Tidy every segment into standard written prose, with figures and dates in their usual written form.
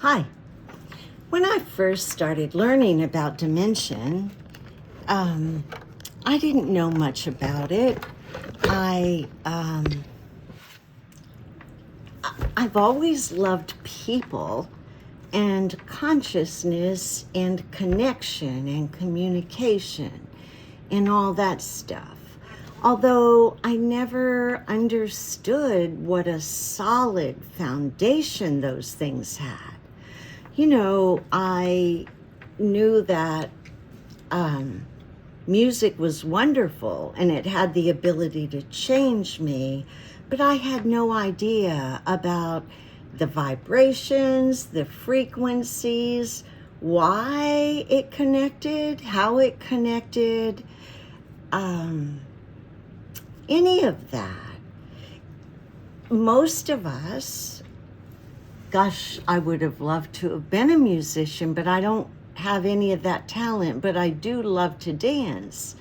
Hi. When I first started learning about dimension, I didn't know much about it. I've always loved people and consciousness and connection and communication and all that stuff. Although I never understood what a solid foundation those things had. I knew that music was wonderful and it had the ability to change me, but I had no idea about the vibrations, the frequencies, why it connected, how it connected, any of that. Most of us, gosh, I would have loved to have been a musician, but I don't have any of that talent, but I do love to dance.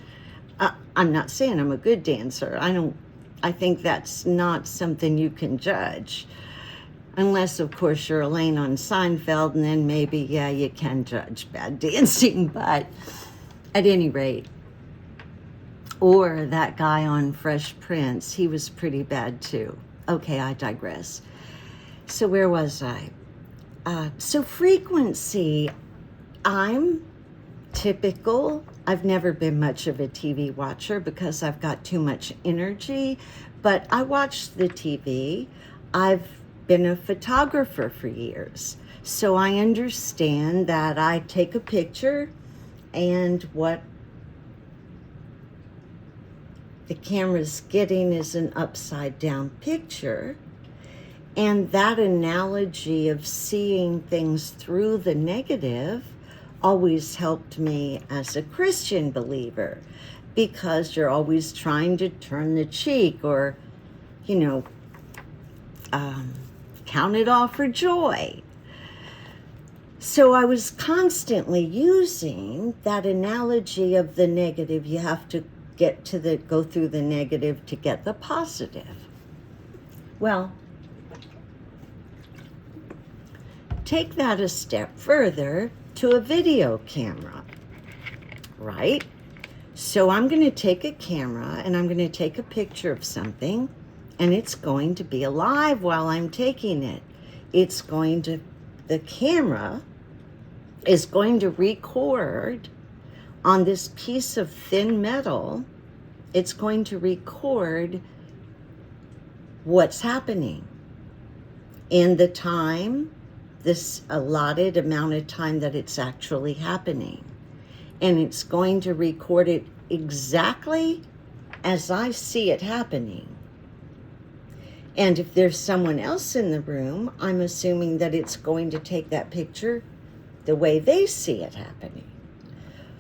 I'm not saying I'm a good dancer. I think that's not something you can judge. Unless, of course, you're Elaine on Seinfeld, and then maybe, yeah, you can judge bad dancing, but at any rate. Or that guy on Fresh Prince, he was pretty bad too. Okay, I digress. So where was I? So frequency, I'm typical. I've never been much of a TV watcher because I've got too much energy, but I watch the TV. I've been a photographer for years, so I understand that I take a picture and what the camera's getting is an upside down picture. And that analogy of seeing things through the negative always helped me as a Christian believer, because you're always trying to turn the cheek or, count it all for joy. So I was constantly using that analogy of the negative. You have to go through the negative to get the positive. Well, take that a step further to a video camera, right? So I'm going to take a camera and I'm going to take a picture of something, and it's going to be alive while I'm taking it. The camera is going to record on this piece of thin metal. It's going to record what's happening in the time, this allotted amount of time that it's actually happening. And it's going to record it exactly as I see it happening. And if there's someone else in the room, I'm assuming that it's going to take that picture the way they see it happening.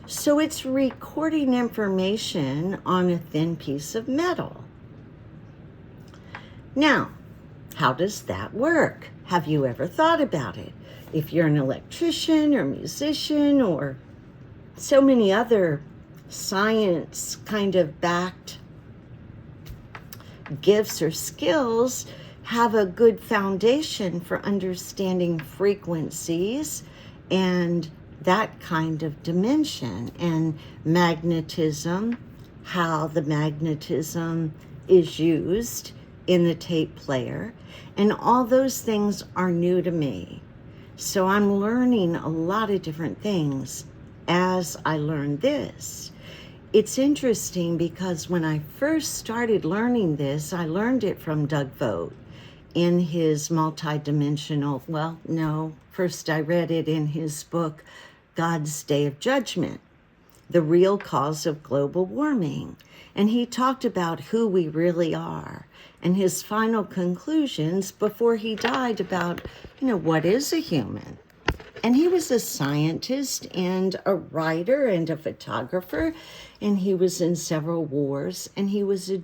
So it's recording information on a thin piece of metal. Now, how does that work? Have you ever thought about it? If you're an electrician or musician or so many other science kind of backed gifts or skills, have a good foundation for understanding frequencies and that kind of dimension and magnetism, how the magnetism is used in the tape player, and all those things are new to me. So I'm learning a lot of different things as I learn this. It's interesting because when I first started learning this, I learned it from Doug Vogt in his multidimensional, first I read it in his book, God's Day of Judgment, the real cause of global warming. And he talked about who we really are and his final conclusions before he died about, what is a human? And he was a scientist and a writer and a photographer, and he was in several wars, and he was a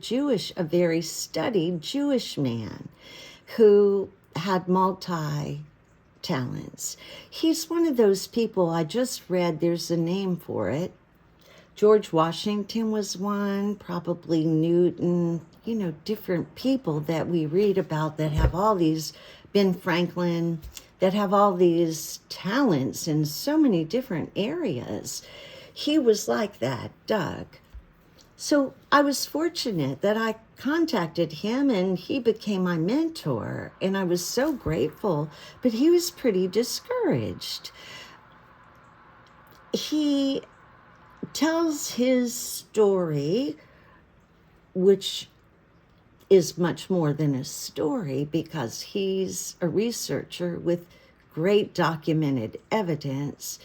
very studied Jewish man who had multi-talents. He's one of those people, I just read, there's a name for it. George Washington was one, probably Newton, different people that we read about that have all these, Ben Franklin, that have all these talents in so many different areas. He was like that, Doug. So I was fortunate that I contacted him and he became my mentor, and I was so grateful, but he was pretty discouraged. He tells his story, which is much more than a story because he's a researcher with great documented evidence,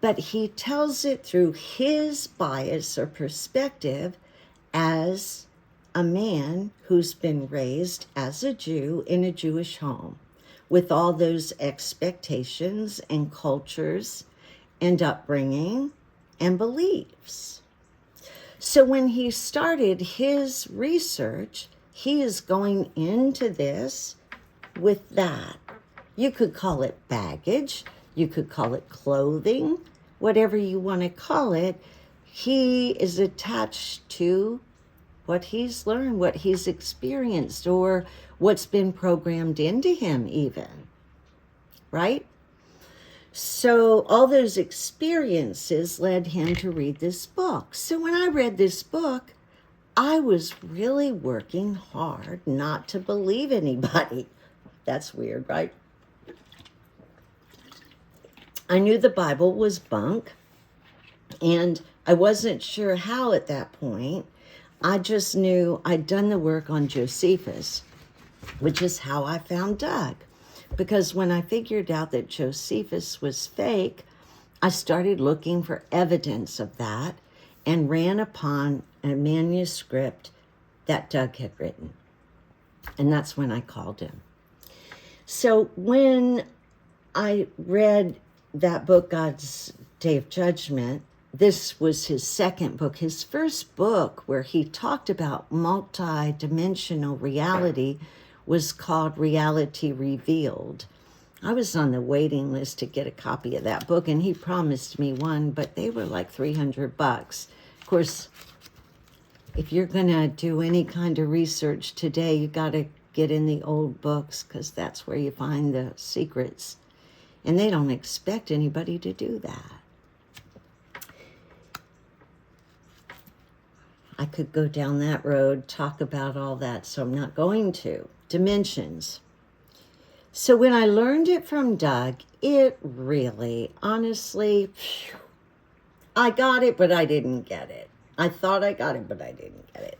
but he tells it through his bias or perspective as a man who's been raised as a Jew in a Jewish home with all those expectations and cultures and upbringing and beliefs. So when he started his research, he is going into this with that. You could call it baggage, you could call it clothing, whatever you want to call it. He is attached to what he's learned, what he's experienced, or what's been programmed into him even, right? So all those experiences led him to read this book. So when I read this book, I was really working hard not to believe anybody. That's weird, right? I knew the Bible was bunk, and I wasn't sure how at that point. I just knew I'd done the work on Josephus, which is how I found Doug. Because when I figured out that Josephus was fake, I started looking for evidence of that and ran upon a manuscript that Doug had written. And that's when I called him. So when I read that book, God's Day of Judgment, this was his second book. His first book, where he talked about multidimensional reality, was called Reality Revealed. I was on the waiting list to get a copy of that book, and he promised me one, but they were like $300. Of course, if you're going to do any kind of research today, you got to get in the old books because that's where you find the secrets. And they don't expect anybody to do that. I could go down that road, talk about all that, so I'm not going to. Dimensions. So when I learned it from Doug, it really, honestly, I got it, but I didn't get it. I thought I got it, but I didn't get it.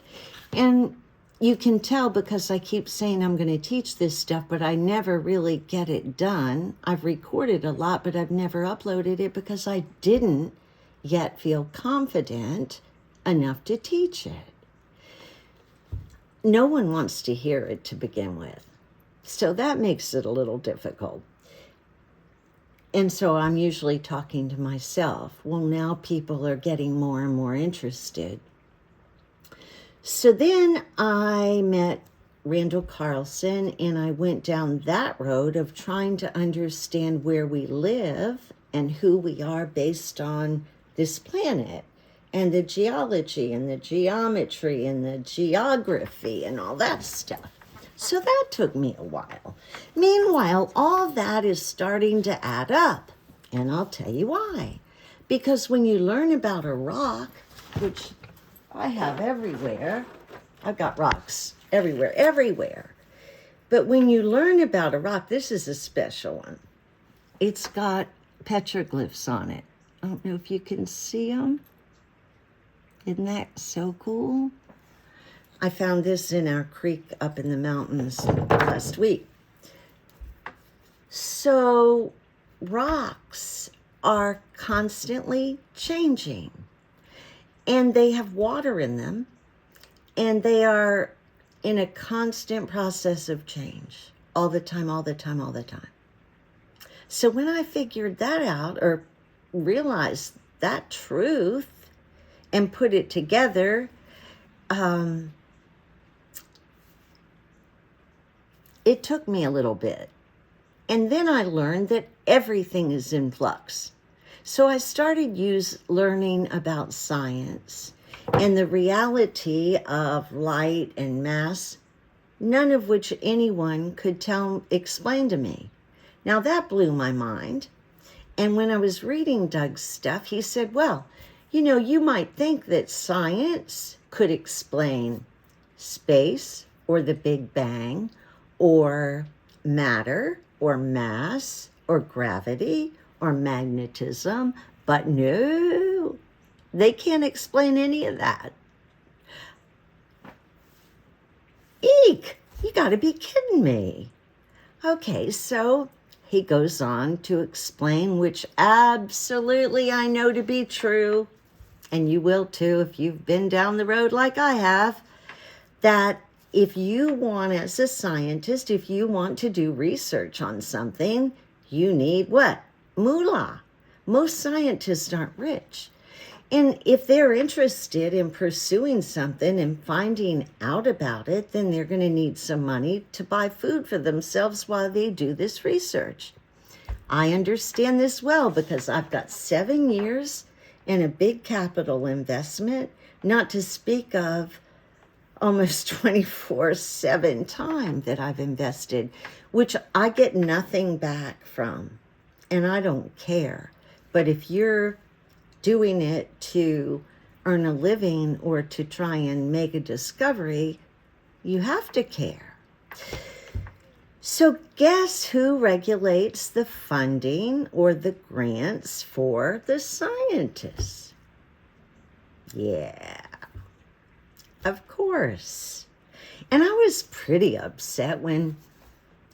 And you can tell because I keep saying I'm going to teach this stuff, but I never really get it done. I've recorded a lot, but I've never uploaded it because I didn't yet feel confident enough to teach it. No one wants to hear it to begin with. So that makes it a little difficult. And so I'm usually talking to myself. Well, now people are getting more and more interested. So then I met Randall Carlson, and I went down that road of trying to understand where we live and who we are based on this planet, and the geology and the geometry and the geography and all that stuff. So that took me a while. Meanwhile, all that is starting to add up, and I'll tell you why. Because when you learn about a rock, which I have everywhere, I've got rocks everywhere. But when you learn about a rock, this is a special one. It's got petroglyphs on it. I don't know if you can see them. Isn't that so cool? I found this in our creek up in the mountains last week. So rocks are constantly changing, and they have water in them, and they are in a constant process of change all the time. So when I figured that out, or realized that truth and put it together, it took me a little bit. And then I learned that everything is in flux. So I started learning about science and the reality of light and mass, none of which anyone could explain to me. Now that blew my mind. And when I was reading Doug's stuff, he said, well, you might think that science could explain space or the Big Bang or matter or mass or gravity or magnetism, but no, they can't explain any of that. Eek! You gotta be kidding me. Okay, so he goes on to explain, which absolutely I know to be true, and you will too if you've been down the road like I have, that if you want, as a scientist, if you want to do research on something, you need what? Moolah. Most scientists aren't rich. And if they're interested in pursuing something and finding out about it, then they're going to need some money to buy food for themselves while they do this research. I understand this well because I've got 7 years in a big capital investment, not to speak of almost 24/7 time that I've invested, which I get nothing back from, and I don't care. But if you're doing it to earn a living or to try and make a discovery, you have to care. So guess who regulates the funding or the grants for the scientists? Yeah, of course. And I was pretty upset when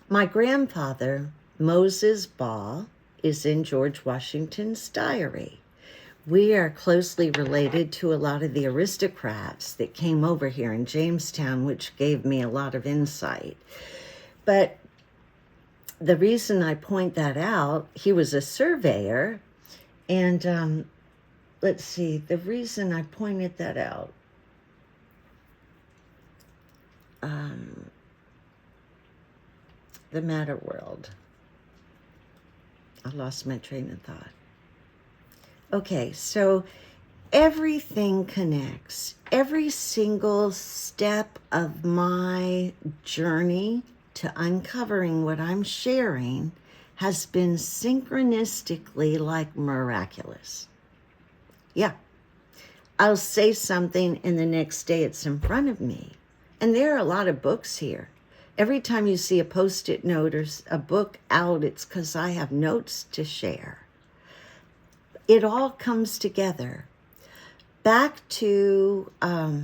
my grandfather, Moses Ball, is in George Washington's diary. We are closely related to a lot of the aristocrats that came over here in Jamestown, which gave me a lot of insight. But the reason I point that out, he was a surveyor, and let's see, the reason I pointed that out, the matter world. I lost my train of thought. Okay, so everything connects. Every single step of my journey to uncovering what I'm sharing has been synchronistically like miraculous. Yeah. I'll say something and the next day it's in front of me. And there are a lot of books here. Every time you see a Post-it note or a book out, it's because I have notes to share. It all comes together. Back to, I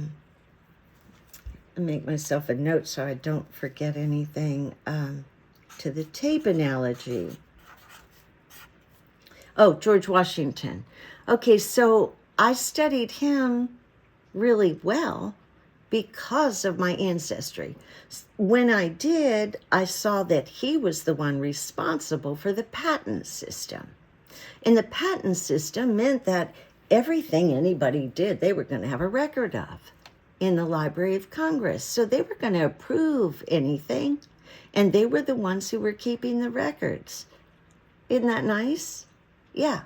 make myself a note so I don't forget anything, to the tape analogy. Oh, George Washington. Okay, so I studied him really well because of my ancestry. When I did, I saw that he was the one responsible for the patent system. And the patent system meant that everything anybody did, they were going to have a record of in the Library of Congress. So they were going to approve anything, and they were the ones who were keeping the records. Isn't that nice? Yeah.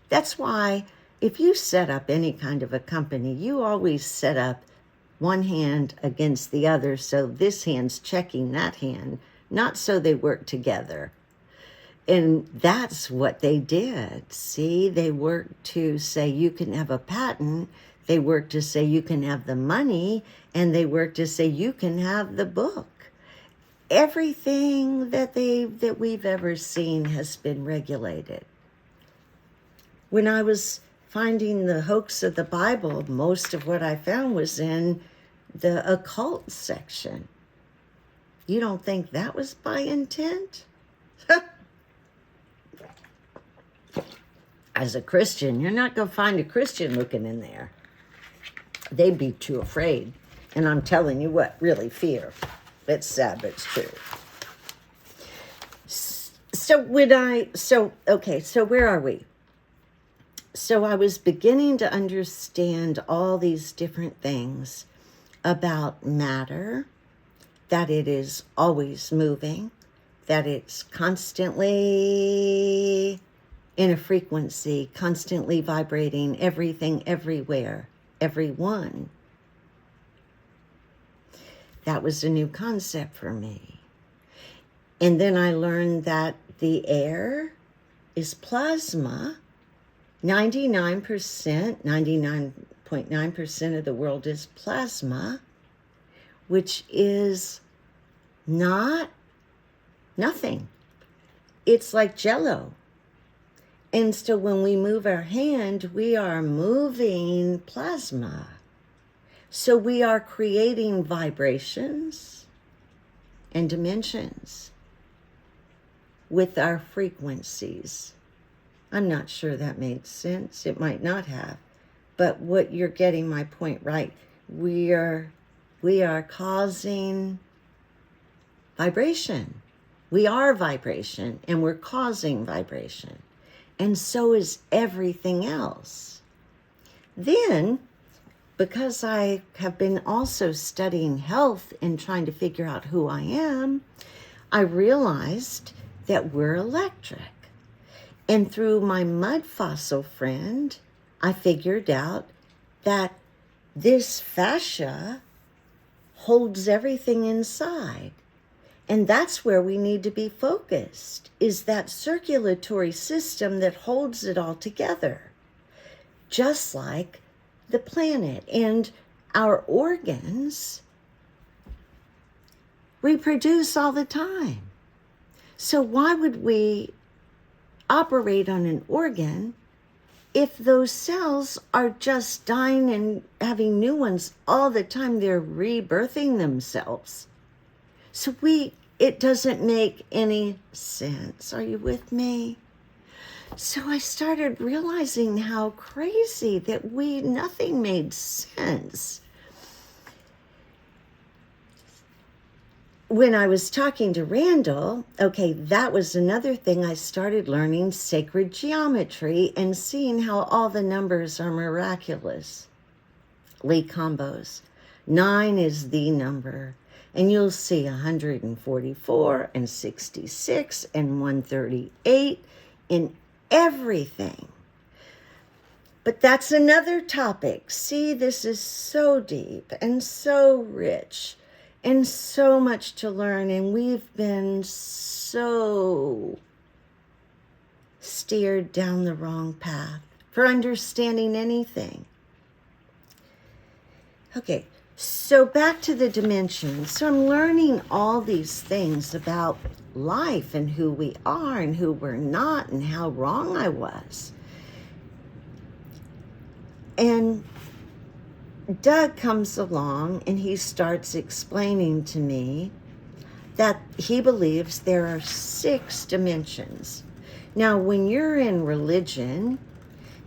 That's why if you set up any kind of a company, you always set up one hand against the other, so this hand's checking that hand, not so they work together. And that's what they did. See, they worked to say you can have a patent, they worked to say you can have the money, and they worked to say you can have the book. Everything that we've ever seen has been regulated. When I was finding the hoax of the Bible, most of what I found was in the occult section. You don't think that was by intent? As a Christian, you're not going to find a Christian looking in there. They'd be too afraid. And I'm telling you what, really fear. It's sad, but it's true. So where are we? So I was beginning to understand all these different things about matter, that it is always moving, that it's constantly in a frequency, constantly vibrating, everything, everywhere, everyone. That was a new concept for me. And then I learned that the air is plasma. 99.9% of the world is plasma, which is nothing. It's like Jell-O. And so when we move our hand, we are moving plasma. So we are creating vibrations and dimensions with our frequencies. I'm not sure that made sense. It might not have. But what you're getting my point right. We are causing vibration. We are vibration, and we're causing vibration. And so is everything else. Then, because I have been also studying health and trying to figure out who I am, I realized that we're electric. And through my mud fossil friend, I figured out that this fascia holds everything inside. And that's where we need to be focused, is that circulatory system that holds it all together. Just like the planet and our organs reproduce all the time. So why would we operate on an organ if those cells are just dying and having new ones all the time? They're rebirthing themselves. So it doesn't make any sense. Are you with me? So I started realizing how crazy that nothing made sense. When I was talking to Randall, okay, that was another thing. I started learning sacred geometry and seeing how all the numbers are miraculous. Lee combos. 9 is the number. And you'll see 144 and 66 and 138 in everything. But that's another topic. See, this is so deep and so rich and so much to learn. And we've been so steered down the wrong path for understanding anything. Okay. So back to the dimensions. So I'm learning all these things about life and who we are and who we're not and how wrong I was. And Doug comes along and he starts explaining to me that he believes there are 6 dimensions. Now, when you're in religion,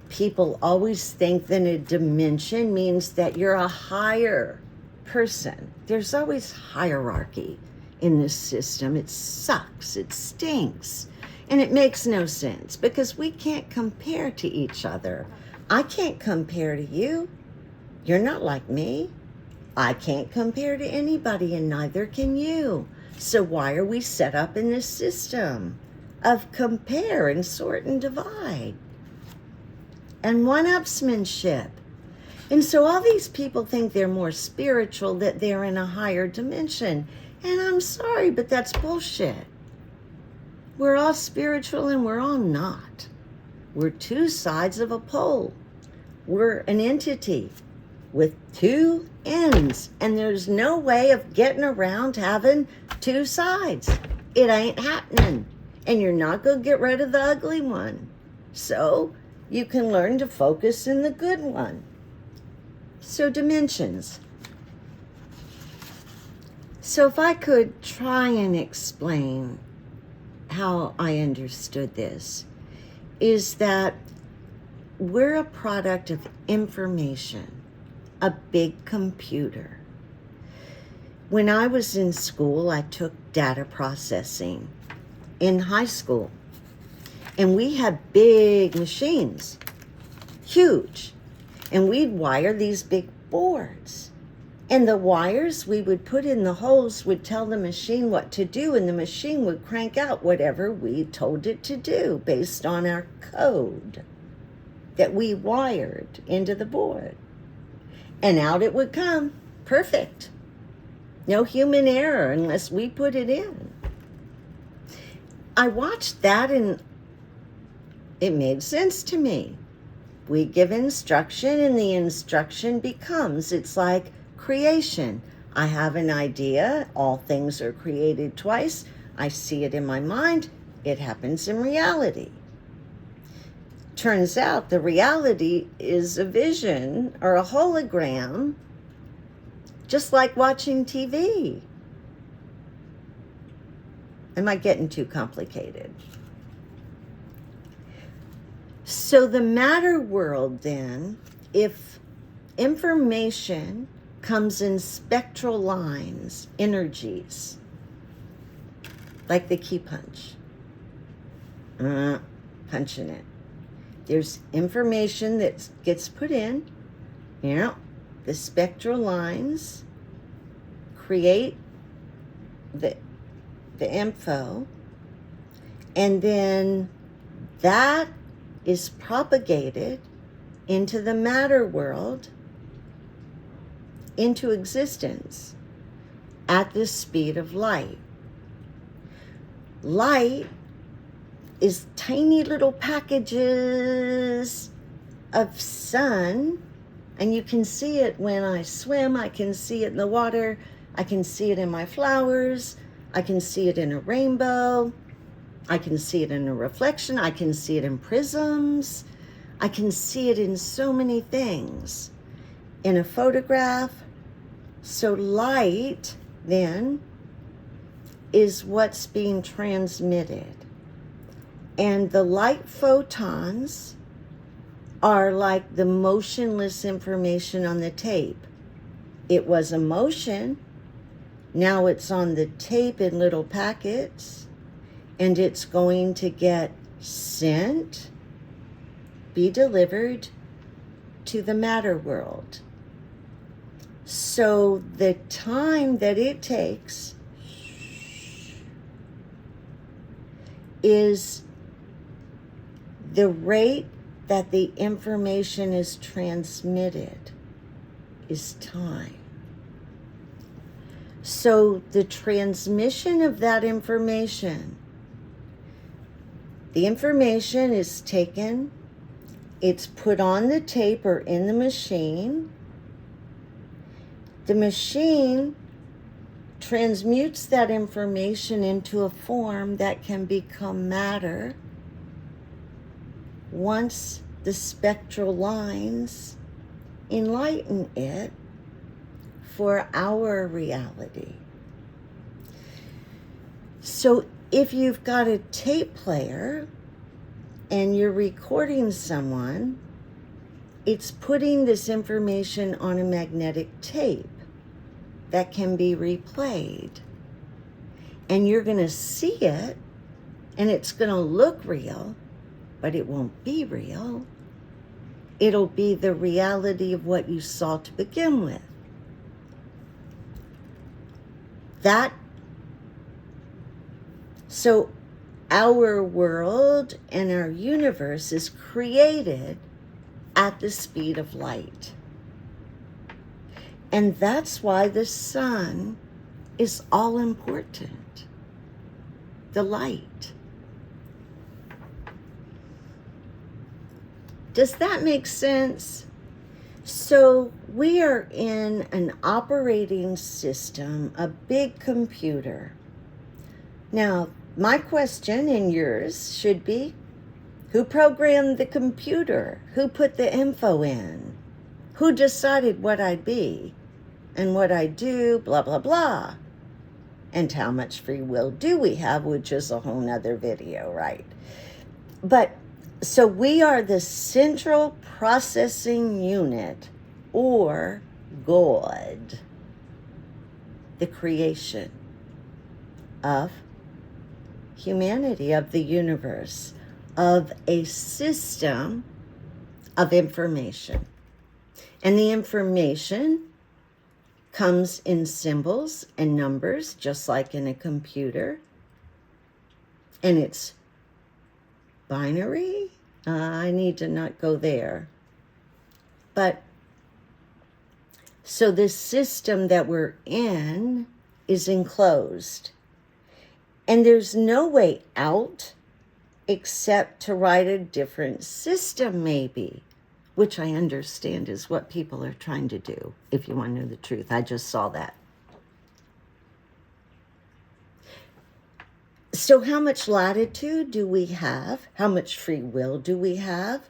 people always think that a dimension means that you're a higher person. There's always hierarchy in this system. It sucks. It stinks. And it makes no sense because we can't compare to each other. I can't compare to you. You're not like me. I can't compare to anybody, and neither can you. So why are we set up in this system of compare and sort and divide and one-upsmanship? And so all these people think they're more spiritual, that they're in a higher dimension. And I'm sorry, but that's bullshit. We're all spiritual and we're all not. We're 2 sides of a pole. We're an entity with 2 ends. And there's no way of getting around having 2 sides. It ain't happening. And you're not going to get rid of the ugly one. So you can learn to focus in the good one. So dimensions. So if I could try and explain how I understood this, is that we're a product of information, a big computer. When I was in school, I took data processing in high school. And we had big machines, huge. And we'd wire these big boards. And the wires we would put in the holes would tell the machine what to do, and the machine would crank out whatever we told it to do based on our code that we wired into the board. And out it would come, perfect. No human error unless we put it in. I watched that and it made sense to me. We give instruction and the instruction becomes. It's like creation. I have an idea. All things are created twice. I see it in my mind. It happens in reality. Turns out the reality is a vision or a hologram, just like watching TV. Am I getting too complicated? So the matter world then, if information comes in spectral lines, energies, like the key punch, punching it. There's information that gets put in, the spectral lines create the info, and then that is propagated into the matter world, into existence at the speed of light. Light is tiny little packages of sun, and you can see it when I swim. I can see it in the water. I can see it in my flowers. I can see it in a rainbow. I can see it in a reflection. I can see it in prisms. I can see it in so many things. In a photograph. So light, then, is what's being transmitted. And the light photons are like the motionless information on the tape. It was a motion. Now it's on the tape in little packets. And it's going to get sent, be delivered to the matter world. So the time that it takes is the rate that the information is transmitted is time. So the transmission of that information, the information is taken, it's put on the tape or in the machine. The machine transmutes that information into a form that can become matter once the spectral lines enlighten it for our reality. So if you've got a tape player and you're recording someone, it's putting this information on a magnetic tape that can be replayed. And you're going to see it, and it's going to look real, but it won't be real. It'll be the reality of what you saw to begin with. So our world and our universe is created at the speed of light. And that's why the sun is all important. The light. Does that make sense? So we are in an operating system, a big computer. Now, my question and yours should be, who programmed the computer? Who put the info in? Who decided what I'd be and what I do, blah, blah, blah. And how much free will do we have, which is a whole nother video, right? But so we are the central processing unit, or God, the creation of humanity, of the universe, of a system of information. And the information comes in symbols and numbers, just like in a computer. And it's binary. I need to not go there. But so this system that we're in is enclosed. And there's no way out except to write a different system, maybe, which I understand is what people are trying to do, if you want to know the truth. I just saw that. So how much latitude do we have? How much free will do we have?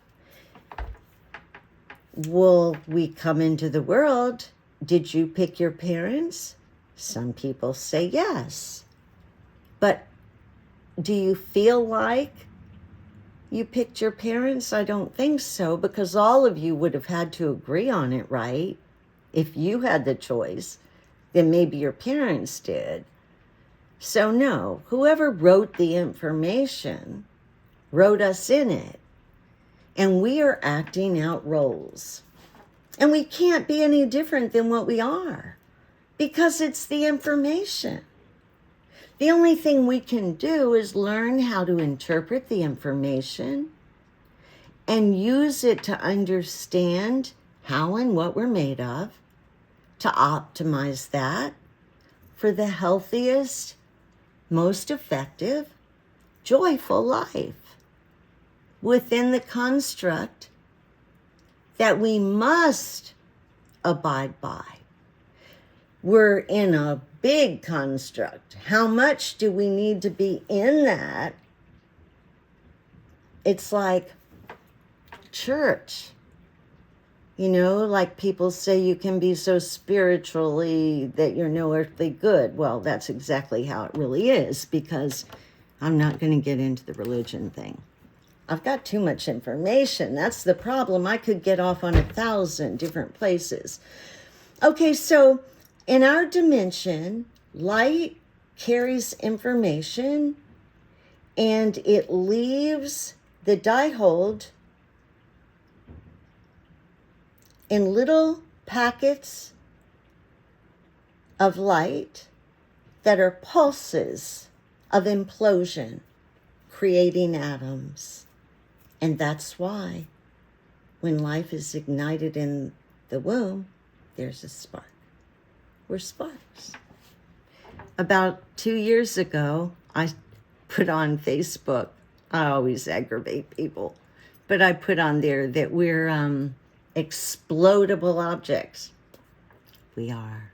Will we come into the world? Did you pick your parents? Some people say yes. But do you feel like you picked your parents? I don't think so, because all of you would have had to agree on it, right? If you had the choice, then maybe your parents did. So no, whoever wrote the information wrote us in it. And we are acting out roles. And we can't be any different than what we are, because it's the information. The only thing we can do is learn how to interpret the information and use it to understand how and what we're made of, to optimize that for the healthiest, most effective, joyful life within the construct that we must abide by. We're in a big construct. How much do we need to be in that? It's like church. You know, like people say you can be so spiritually that you're no earthly good. Well, that's exactly how it really is, because I'm not going to get into the religion thing. I've got too much information. That's the problem. I could get off on 1,000 different places. Okay, so in our dimension, light carries information and it leaves the dihole in little packets of light that are pulses of implosion, creating atoms. And that's why when life is ignited in the womb, there's a spark. We're sparks. About 2 years ago, I put on Facebook, I always aggravate people, but I put on there that we're explodable objects. We are.